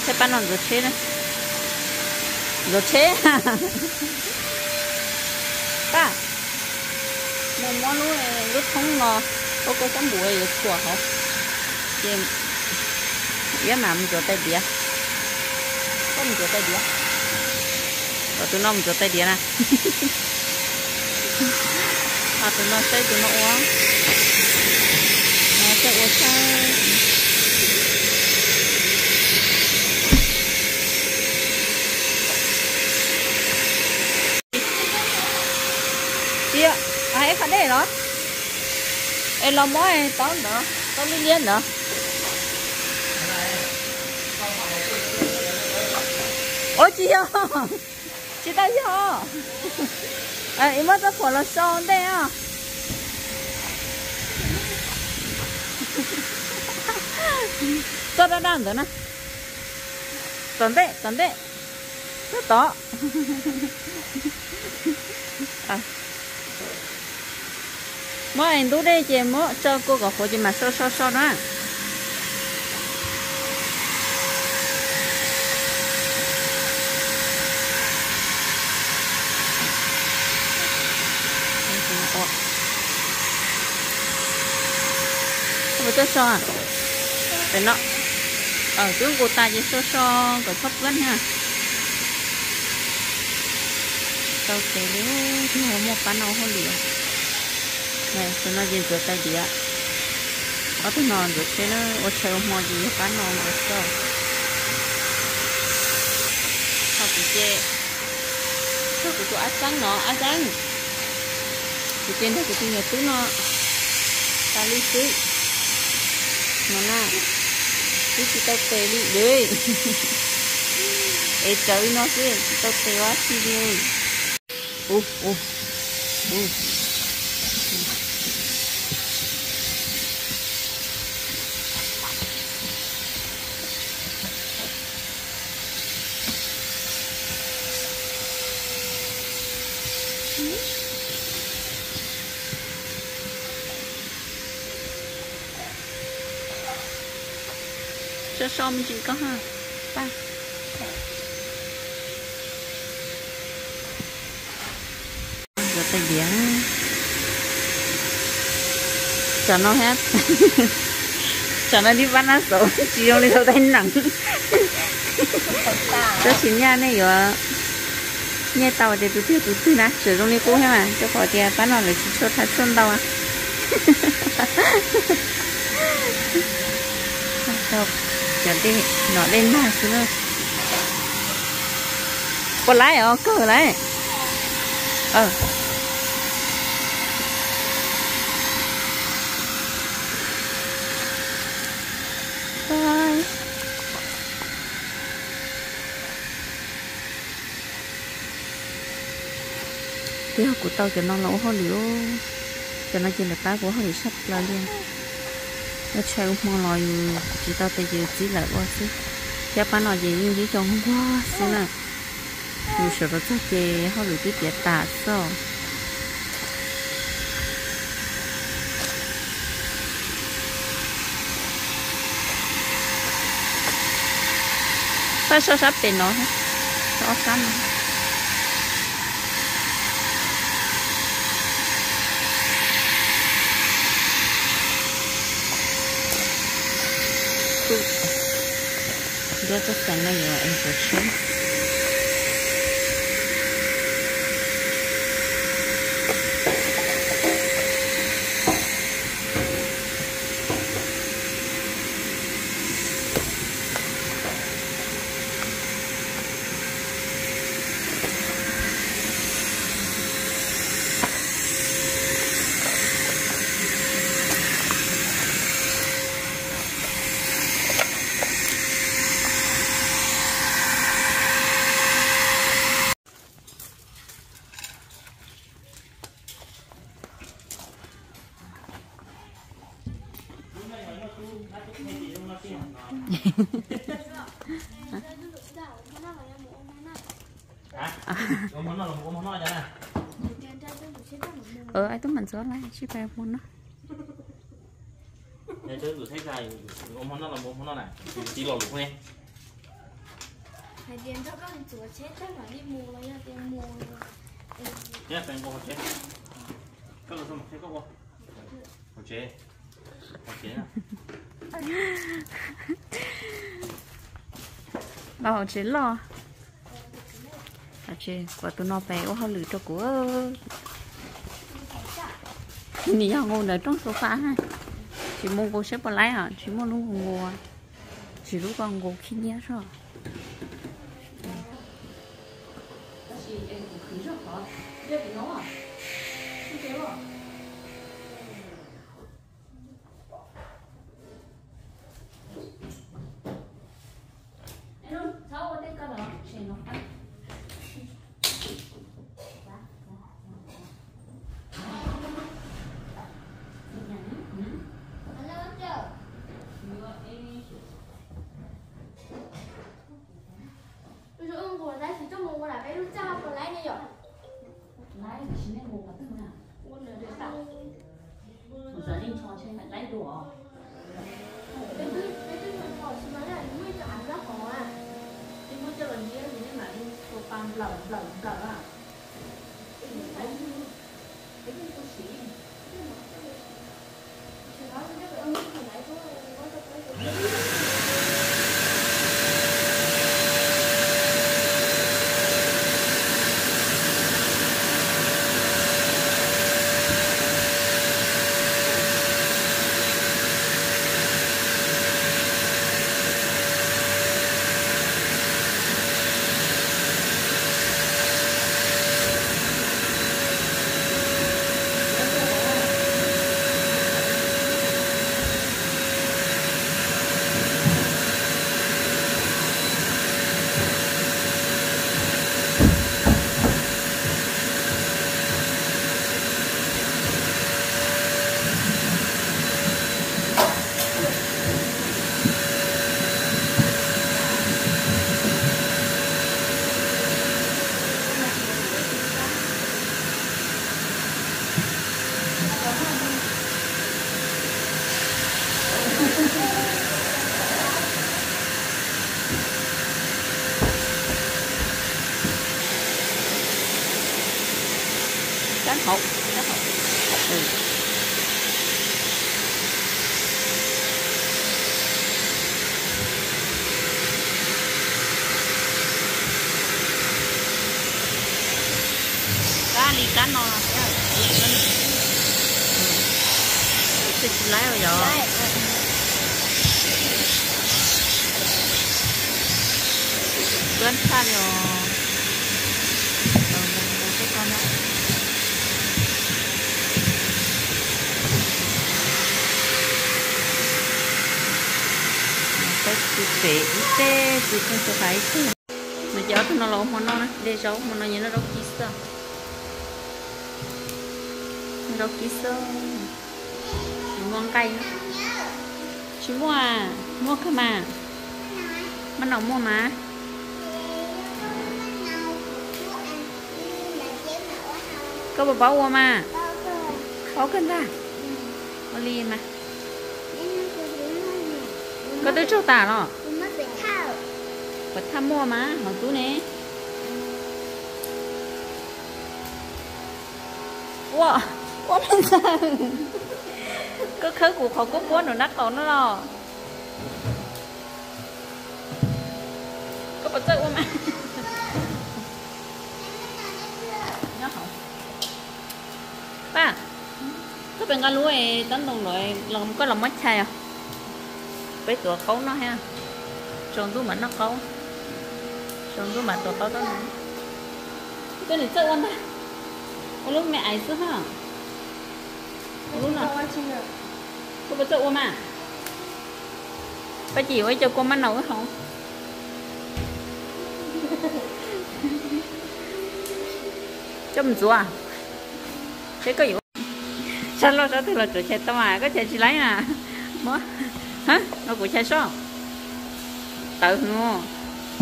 thế bán non rồi chế đấy rồi chế ba mình mua lúc không ngò có cái bụi rồi chua hả chị biết mà mình rửa tay đĩa có mình rửa tay đĩa và tụi nó mình rửa tay đĩa nè à tụi nó xây tụi nó uống nó sẽ uống sao chị ạ ai phải đây đó em làm mối tao nữa tao đi liên nữa ôi chị ơi chị ta cho em mất cái phần là son đây à tôi đã đang rồi nè tận đấy rất to mỗi anh tú đây chị mỗi cho cô có khổ chị mà so đó không phải so à để nó ở chỗ cô ta chỉ so có thấp vấn ha tao kể nếu thì họ một bán nào hơn liền này tụi nó gì rửa tay đĩa ở tụi nó rửa thế nó ở chơi mua gì bán nào mà sao sao tụi chị sao tụi ăn trắng tụi trên đây tụi nhà tụi nó ta lý xí mà na cứ chỉ tao tê đi đấy ê trời nó chứ tao tê quá chi đi cho mình chỉ có ha ba rồi tay đĩa cho nó hết cho nó đi bán ăn số chỉ用đi thâu tay nặng cho xin nha này rồi nghe tàu để tụi nè sử dụng đi cũ hết mà cho khỏi tiền bán nó là chỉ cho thái xuân đâu à chẳng đi nó lên là xưa có lái ở cơ lái bye cái học của tao cho nó lâu hơn liệu cho nó trên là cái của họ sắp là liền nó chơi mong lòi chỉ tao tay giờ chỉ lại quá xí cho bán nó gì nhưng chỉ trong quá xí nè dù sợ nó chắc chè họ lười cái tiệt tạt sao phải sao sắp tiền nó hết sao sắp Yo te tengo yo en coche. Ai tụi mình sửa lại ship về món nó. Để chơi thử thấy dài ôm món nó là ôm món nó này chỉ lò lục nghe. Hải tiền cho các anh chúa chết chắc là đi mua rồi nha, tiền mua rồi. Nhé, phải mua chế. Các bạn xem có không? Một chế. Một chế nào. Lo chế lo. À chế, quả tụi nó bé ô họ lử cho của. Nì họ ngồi ở trong sofa ha. Chỉ mua cô xếp vào lái hả? Chỉ mua lúc ngồi. Chỉ lúc còn ngồi khi nhé rồi. Chị em cũng khí rất khó. Biết bị nó à? Không chế rồi. Em cháu ở đây có đó. Chị nó ăn. Giờ đi cho chơi phải lấy đồ. Cái thứ mình hỏi xem là nuôi cho ăn rất khó à. Đi mua cho lần kia thì mà đi tô pan lẩu à. Cái gì tôi xí. Chỉ nói với các ông phải lấy thôi, có cho cái cán hột. Cá đi cá non cái lái rồi giờ quên xa rồi một cái con đó cái chị tê chị không có phải chứ mà cháu nó lâu mà nó để cháu mà nó nhìn nó đâu kỹ sao đâu kỹ sao ngon cay chú mua à mua cơ mà nó mua mà có bà bảo mà có cân ra có ly mà có tới chỗ tả rồi bật tham mua mà họ tú nè wow quá là sao có khứ của họ có cuốn rồi nát còn nó lo có bật chơi mà nhớ không ba có bên cái lúa tấn đồng loại lòng có lòng mắt chai à với tụi khấu nó ha tròn túi mà nó khấu tròn túi mà tụi khấu đó cái này chơi ăn ta lúc mẹ ấy xưa ha lúc nào cô có chơi mà bà chị ơi cho cô má nấu không cho mình à thế có gì sao lo sao thì là chỗ chạy tao mà có chạy chị lấy à mất hả nó của chạy số tự ngon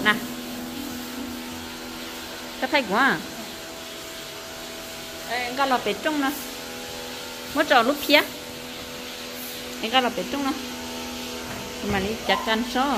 nè có thấy quá anh có lò bể trong nè mất trò lúc phía anh có lò bể trong nè mà đi chặt ăn số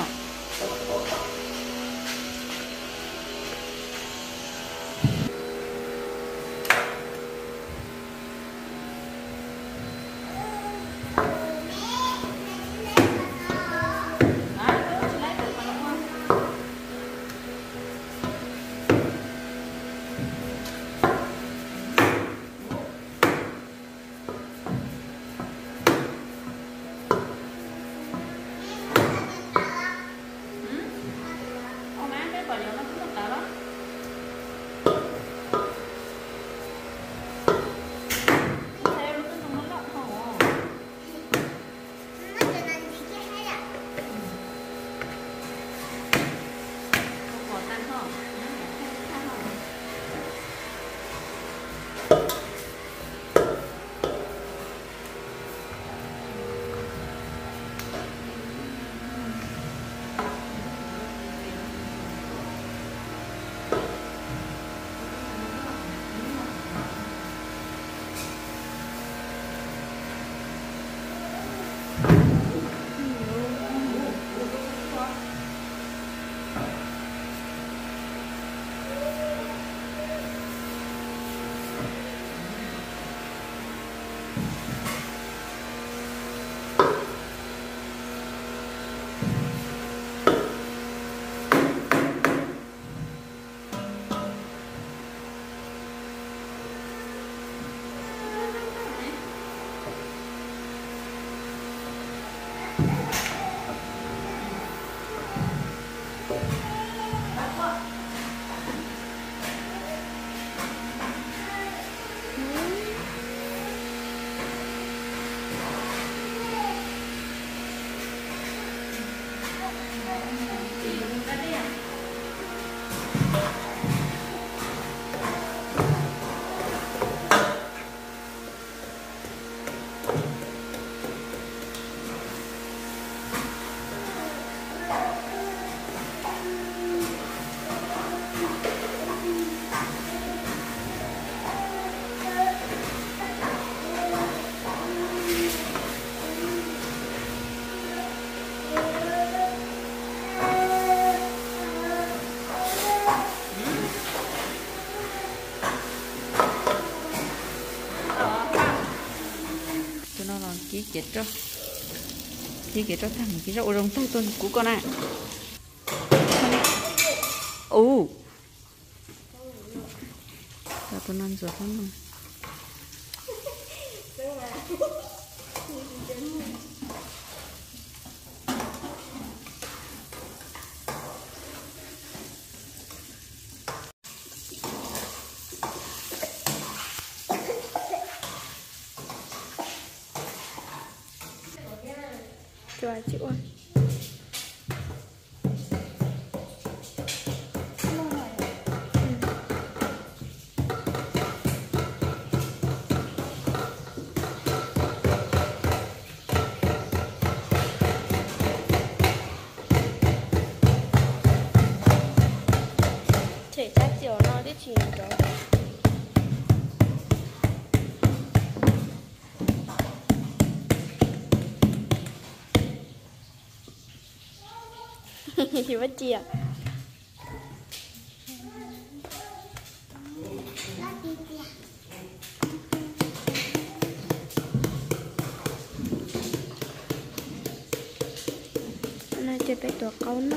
chỉ chết rồi thằng cái rậu rồng tao tuần của con à tao tuần ăn rồi không mà Chua chịu ơi. Thể ra chiều nó đi chìm đó. Thì bắt chia nó chơi bé tuổi câu nó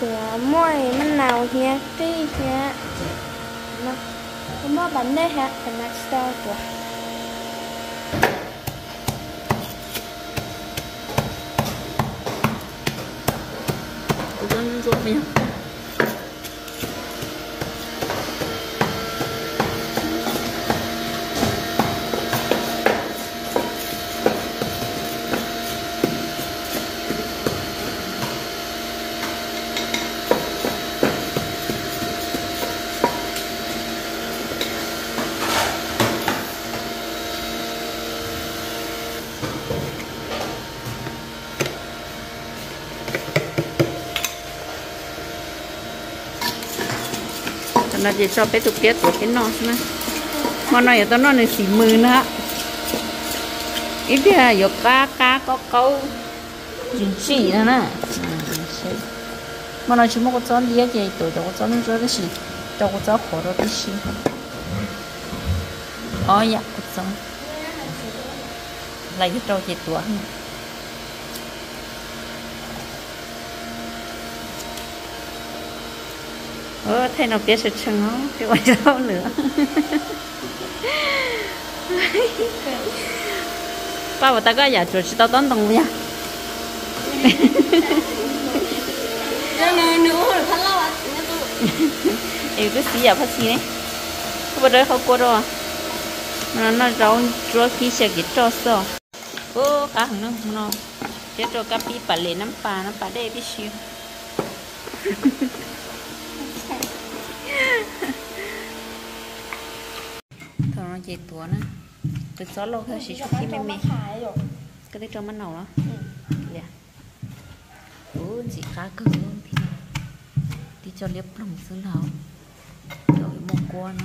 của mỗi mình nào nha cái nha mà không có bánh đấy hả thành là sao của Uống rượu bây giờ. Nó chỉ cho bé tụt kia tụt cái nó xem mà nó ở đó nó là xỉ mừ nữa ít thì là có cá có câu chỉ nữa nè mà nó chỉ một cái chén gì vậy tụi nó chén nó rất là xỉ cho cái chén khó rất là xỉ ôi dạ cái chén lại cái trâu chỉ tuổi thấy nó biết sự chừng nó cái quay rau nữa ba bảo ta có giả chuột chỉ tao tốn đồng nha em cứ xí giả phát xí đấy không bao giờ không qua đâu à nó rau chuột khi sẽ cái trâu sò cá hứng nó cái trâu cá pi bả lệ nắm bà đây biết xíu thôi nó chạy tua nữa từ gió lâu thôi chỉ chụp khi mẹ cái đấy cho mắt nào đó lẹ chỉ cá cơ luôn thì đi cho liếp lồng xương hào rồi một con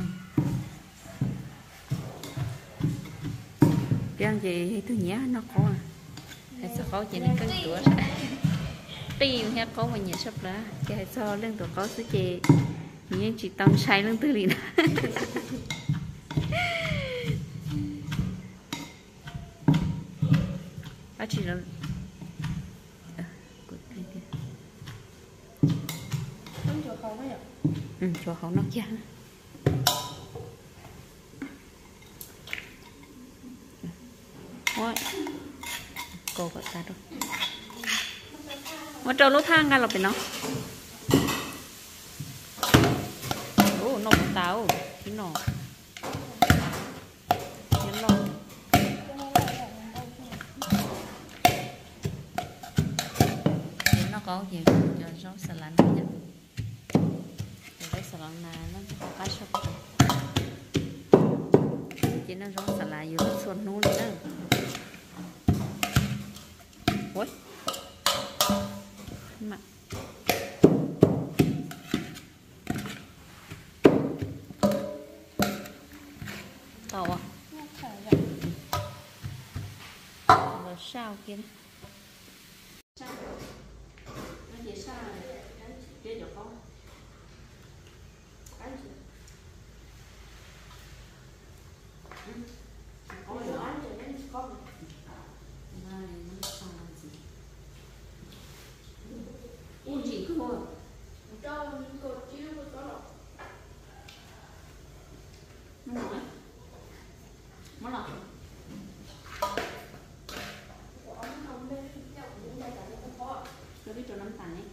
cái gì thứ nhá nó có hay sao có chỉ nên cân tua tìm hết có mà nhớ sắp lá cái sao lên tụi có số chị nhưng chỉ tâm sai lên từ liền chỉ là cho hậu nó chán ôi cô gọi ta đâu mà trâu lúa thang ra là phải nó nó cũng táo cái nó nhấn lon nó có gì cho rau xà lách nhá rau xà lách này nó có cá sấu chỉ nó rau xà lách vừa xuân nún nữa ôi mà tàu à rồi sao kia nó chỉ sao để được không chỉ cứ ngồi cho những cột chiếu có độ mất rồi tôi biết cho nắm tàn ấy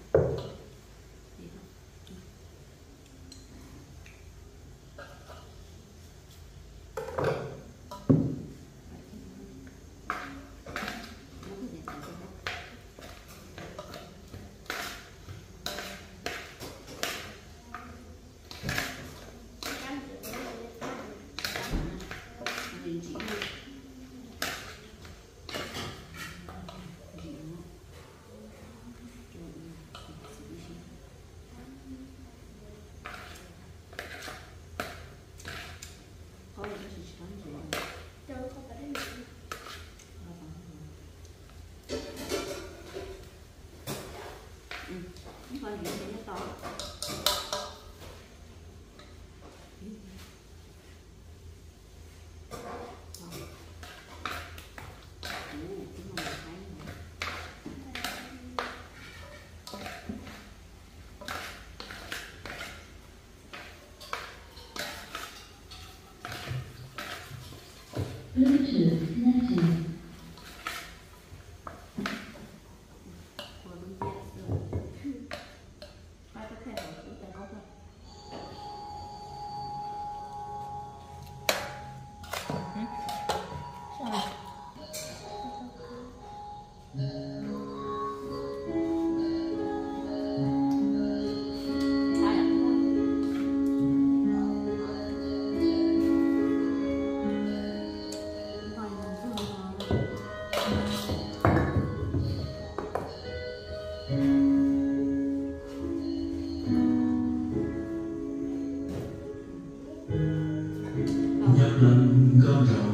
Nhật lần con rồng